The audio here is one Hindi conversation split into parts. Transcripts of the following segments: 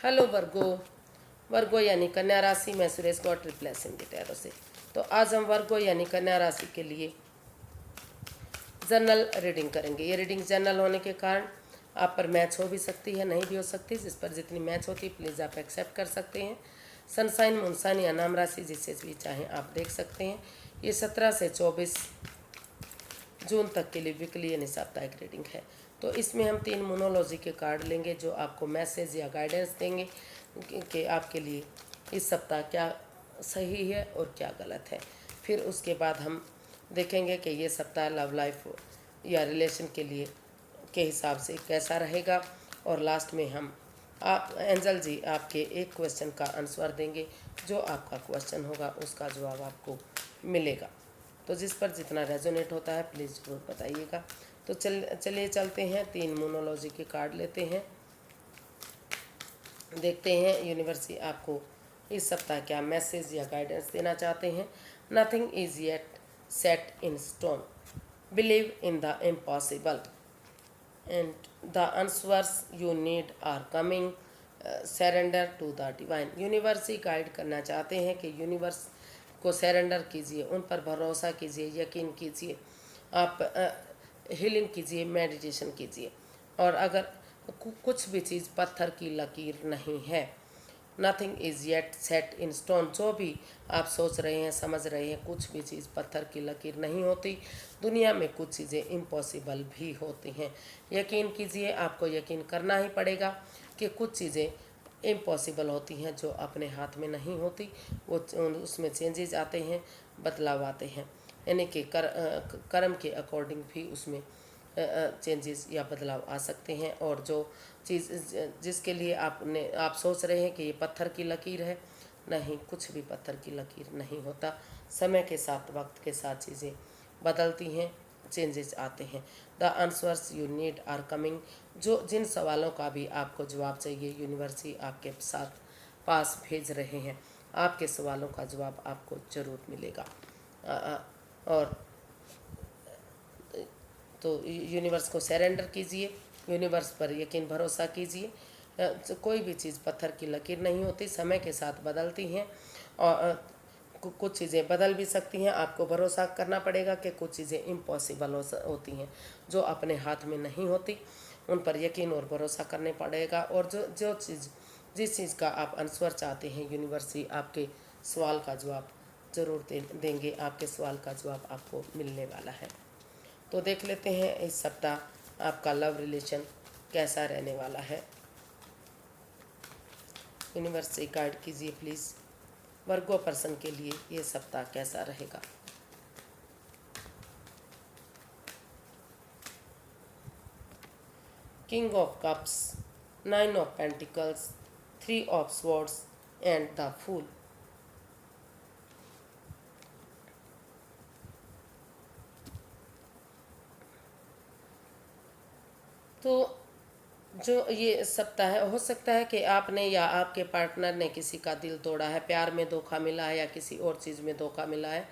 हेलो वर्गो। वर्गो यानी कन्या राशि में Suresh got replacing the tarot से। तो आज हम वर्गो यानी कन्या राशि के लिए जनरल रीडिंग करेंगे। ये रीडिंग जनरल होने के कारण आप पर मैच हो भी सकती है, नहीं भी हो सकती। जिस पर जितनी मैच होती है प्लीज़ आप एक्सेप्ट कर सकते हैं। सनसाइन, मूनसाइन या नाम राशि जिससे भी चाहें आप देख सकते हैं। ये 17 से 24 जून तक के लिए वीकली यानी साप्ताहिक रीडिंग है। तो इसमें हम 3 मोनोलॉजी के कार्ड लेंगे जो आपको मैसेज या गाइडेंस देंगे कि आपके लिए इस सप्ताह क्या सही है और क्या गलत है। फिर उसके बाद हम देखेंगे कि ये सप्ताह लव लाइफ या रिलेशन के लिए के हिसाब से कैसा रहेगा। और लास्ट में हम आप एंजल जी आपके एक क्वेश्चन का आंसर देंगे। जो आपका क्वेश्चन होगा उसका जवाब आपको मिलेगा। तो जिस पर जितना रेजोनेट होता है प्लीज़ ज़रूर बताइएगा। तो चलिए चलते हैं, 3 मोनोलॉजी के कार्ड लेते हैं, देखते हैं यूनिवर्स आपको इस सप्ताह क्या मैसेज या गाइडेंस देना चाहते हैं। Nothing is yet set in stone, believe in the impossible and the answers you need are coming, surrender to the divine. Universe ही गाइड करना चाहते हैं कि यूनिवर्स को सरेंडर कीजिए, उन पर भरोसा कीजिए, यकीन कीजिए, आप हीलिंग कीजिए, मेडिटेशन कीजिए। और अगर कुछ भी चीज़ पत्थर की लकीर नहीं है, nothing is yet set in stone. जो भी आप सोच रहे हैं, समझ रहे हैं, कुछ भी चीज़ पत्थर की लकीर नहीं होती। दुनिया में कुछ चीज़ें इम्पॉसिबल भी होती हैं। यकीन कीजिए, आपको यकीन करना ही पड़ेगा कि कुछ चीज़ें इम्पॉसिबल होती हैं जो अपने हाथ में नहीं होती। वो उसमें चेंजेस आते हैं, बदलाव आते हैं, यानी कि कर्म के अकॉर्डिंग भी उसमें चेंजेस या बदलाव आ सकते हैं। और जो चीज़ जिसके लिए आप सोच रहे हैं कि ये पत्थर की लकीर है, नहीं, कुछ भी पत्थर की लकीर नहीं होता। समय के साथ, वक्त के साथ चीज़ें बदलती हैं, चेंजेस आते हैं। The answers you need are coming. जो जिन सवालों का भी आपको जवाब चाहिए यूनिवर्स ही आपके साथ पास भेज रहे हैं। आपके सवालों का जवाब आपको ज़रूर मिलेगा। और तो यूनिवर्स को सरेंडर कीजिए, यूनिवर्स पर यकीन भरोसा कीजिए। कोई भी चीज़ पत्थर की लकीर नहीं होती, समय के साथ बदलती हैं। और कुछ चीज़ें बदल भी सकती हैं। आपको भरोसा करना पड़ेगा कि कुछ चीज़ें इम्पॉसिबल होती हैं जो अपने हाथ में नहीं होती। उन पर यकीन और भरोसा करने पड़ेगा। और जिस चीज़ का आप आंसर चाहते हैं, यूनिवर्स ही आपके सवाल का जवाब ज़रूर देंगे। आपके सवाल का जवाब आपको मिलने वाला है। तो देख लेते हैं इस सप्ताह आपका लव रिलेशन कैसा रहने वाला है। यूनिवर्स से गाइड कीजिए प्लीज़, वर्गो पर्सन के लिए ये सप्ताह कैसा रहेगा। King of cups, 9 of pentacles, 3 of swords and the fool. तो जो ये सप्ताह है, हो सकता है कि आपने या आपके पार्टनर ने किसी का दिल तोड़ा है, प्यार में धोखा मिला है या किसी और चीज़ में धोखा मिला है।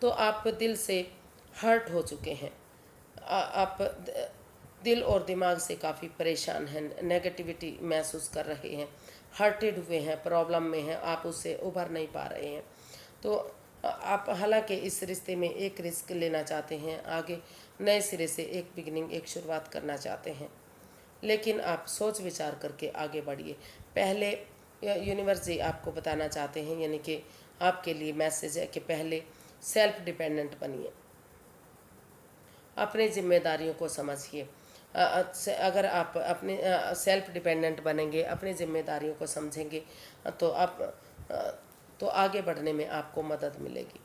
तो आप दिल से हर्ट हो चुके हैं। आप दिल और दिमाग से काफ़ी परेशान हैं, नेगेटिविटी महसूस कर रहे हैं, हर्टेड हुए हैं, प्रॉब्लम में हैं, आप उससे उभर नहीं पा रहे हैं। तो आप हालांकि इस रिश्ते में एक रिस्क लेना चाहते हैं, आगे नए सिरे से एक बिगनिंग, एक शुरुआत करना चाहते हैं, लेकिन आप सोच विचार करके आगे बढ़िए। पहले यूनिवर्स जी आपको बताना चाहते हैं, यानी कि आपके लिए मैसेज है कि पहले सेल्फ डिपेंडेंट बनिए, अपनी जिम्मेदारियों को समझिए। अगर आप अपने सेल्फ डिपेंडेंट बनेंगे, अपनी जिम्मेदारियों को समझेंगे, तो आप तो आगे बढ़ने में आपको मदद मिलेगी।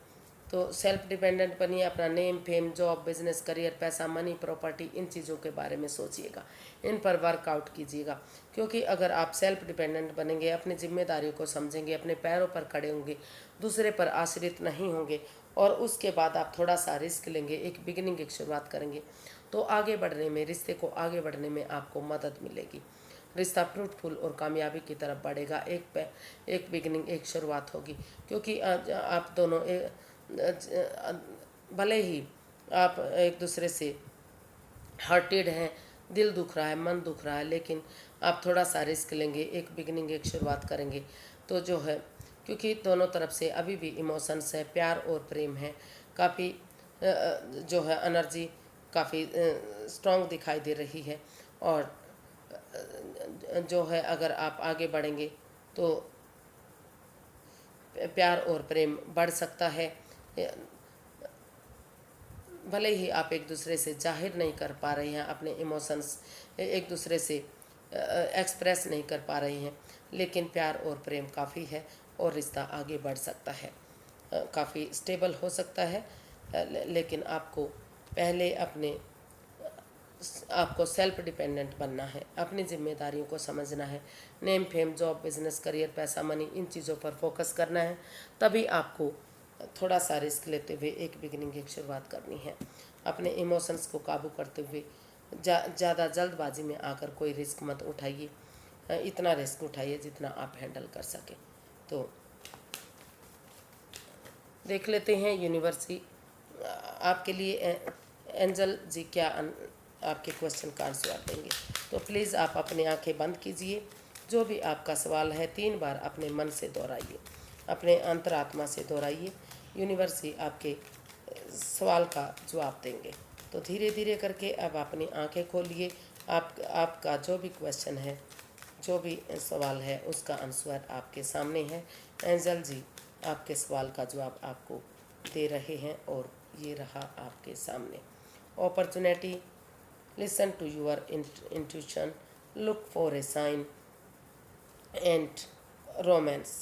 तो सेल्फ डिपेंडेंट बनिए, अपना name, fame, job, business, career, पैसा, मनी, प्रॉपर्टी, इन चीज़ों के बारे में सोचिएगा, इन पर वर्कआउट कीजिएगा। क्योंकि अगर आप सेल्फ डिपेंडेंट बनेंगे, अपनी जिम्मेदारियों को समझेंगे, अपने पैरों पर खड़े होंगे, दूसरे पर आश्रित नहीं होंगे, और उसके बाद आप थोड़ा सा रिस्क लेंगे, एक बिगिनिंग, एक शुरुआत करेंगे, तो आगे बढ़ने में, रिश्ते को आगे बढ़ने में आपको मदद मिलेगी। रिश्ता फ्रूटफुल और कामयाबी की तरफ बढ़ेगा। एक बिगिनिंग, एक शुरुआत होगी। क्योंकि आप दोनों भले ही आप एक दूसरे से हर्टेड हैं, दिल दुख रहा है, मन दुख रहा है, लेकिन आप थोड़ा सा रिस्क लेंगे, एक बिगिनिंग, एक शुरुआत करेंगे तो जो है, क्योंकि दोनों तरफ से अभी भी इमोशंस है, प्यार और प्रेम है, काफ़ी जो है एनर्जी काफ़ी स्ट्रॉन्ग दिखाई दे रही है। और जो है अगर आप आगे बढ़ेंगे तो प्यार और प्रेम बढ़ सकता है। भले ही आप एक दूसरे से जाहिर नहीं कर पा रहे हैं अपने इमोशंस, एक दूसरे से एक्सप्रेस नहीं कर पा रहे हैं, लेकिन प्यार और प्रेम काफ़ी है और रिश्ता आगे बढ़ सकता है, काफ़ी स्टेबल हो सकता है। लेकिन आपको पहले आपको सेल्फ डिपेंडेंट बनना है, अपनी जिम्मेदारियों को समझना है, name fame, job, business, career, पैसा, मनी, इन चीज़ों पर फोकस करना है। तभी आपको थोड़ा सा रिस्क लेते हुए एक बिगिनिंग, एक शुरुआत करनी है। अपने इमोशंस को काबू करते हुए ज़्यादा जल्दबाजी में आकर कोई रिस्क मत उठाइए, इतना रिस्क उठाइए जितना आप हैंडल कर सकें। तो देख लेते हैं यूनिवर्सिटी आपके लिए एंजल जी क्या आपके क्वेश्चन का आंसर देंगे। तो प्लीज़ आप अपनी आंखें बंद कीजिए, जो भी आपका सवाल है 3 बार अपने मन से दोहराइए, अपने अंतरात्मा से दोहराइए। यूनिवर्सिटी आपके सवाल का जवाब देंगे। तो धीरे धीरे करके अब अपनी आंखें खोलिए। आपका जो भी क्वेश्चन है, जो भी सवाल है, उसका आंसर आपके सामने है। एंजल जी आपके सवाल का जवाब आपको दे रहे हैं और ये रहा आपके सामने। Opportunity, listen to your intuition, look for a sign and romance.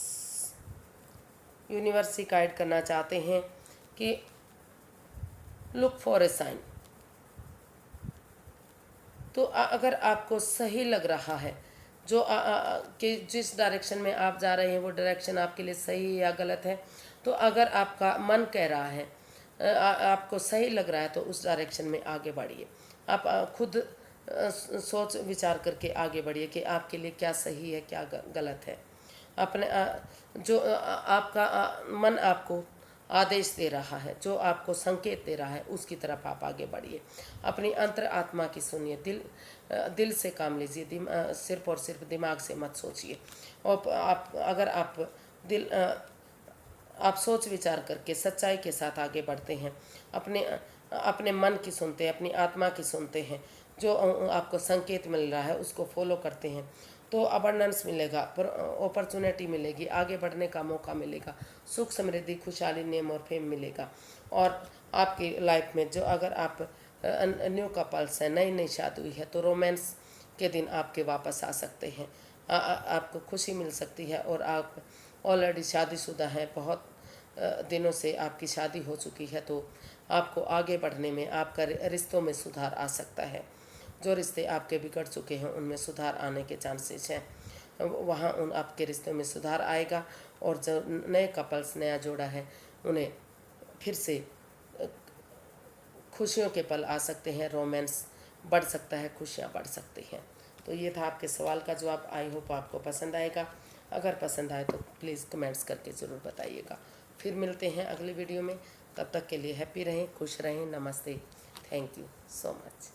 University guide करना चाहते हैं कि लुक फॉर ए साइन। तो अगर आपको सही लग रहा है जो कि जिस डायरेक्शन में आप जा रहे हैं वो डायरेक्शन आपके लिए सही या गलत है, तो अगर आपका मन कह रहा है, आपको सही लग रहा है, तो उस डायरेक्शन में आगे बढ़िए। आप खुद सोच विचार करके आगे बढ़िए कि आपके लिए क्या सही है, क्या गलत है। अपने जो आपका मन आपको आदेश दे रहा है, जो आपको संकेत दे रहा है, उसकी तरफ आप आगे बढ़िए। अपनी अंतर आत्मा की सुनिए, दिल से काम लीजिए, सिर्फ और सिर्फ दिमाग से मत सोचिए। और अगर आप सोच विचार करके सच्चाई के साथ आगे बढ़ते हैं, अपने मन की सुनते हैं, अपनी आत्मा की सुनते हैं, जो आपको संकेत मिल रहा है उसको फॉलो करते हैं, तो अबंडेंस मिलेगा, अपॉर्चुनिटी मिलेगी, आगे बढ़ने का मौका मिलेगा, सुख, समृद्धि, खुशहाली, नेम और फेम मिलेगा। और आपकी लाइफ में जो अगर आप न्यू कपल्स हैं, नई नई शादी हुई है, तो रोमांस के दिन आपके वापस आ सकते हैं। आपको खुशी मिल सकती है। और आप ऑलरेडी शादीशुदा हैं, बहुत दिनों से आपकी शादी हो चुकी है, तो आपको आगे बढ़ने में, आपका रिश्तों में सुधार आ सकता है। जो रिश्ते आपके बिगड़ चुके हैं उनमें सुधार आने के चांसेस हैं, वहाँ उन आपके रिश्तों में सुधार आएगा। और जो नए कपल्स, नया जोड़ा है, उन्हें फिर से खुशियों के पल आ सकते हैं, रोमांस बढ़ सकता है, खुशियाँ बढ़ सकती हैं। तो ये था आपके सवाल का जवाब। आई होप आपको पसंद आएगा। अगर पसंद आए तो प्लीज़ कमेंट्स करके ज़रूर बताइएगा। फिर मिलते हैं अगली वीडियो में। तब तक के लिए हैप्पी रहें, खुश रहें। नमस्ते, थैंक यू सो मच।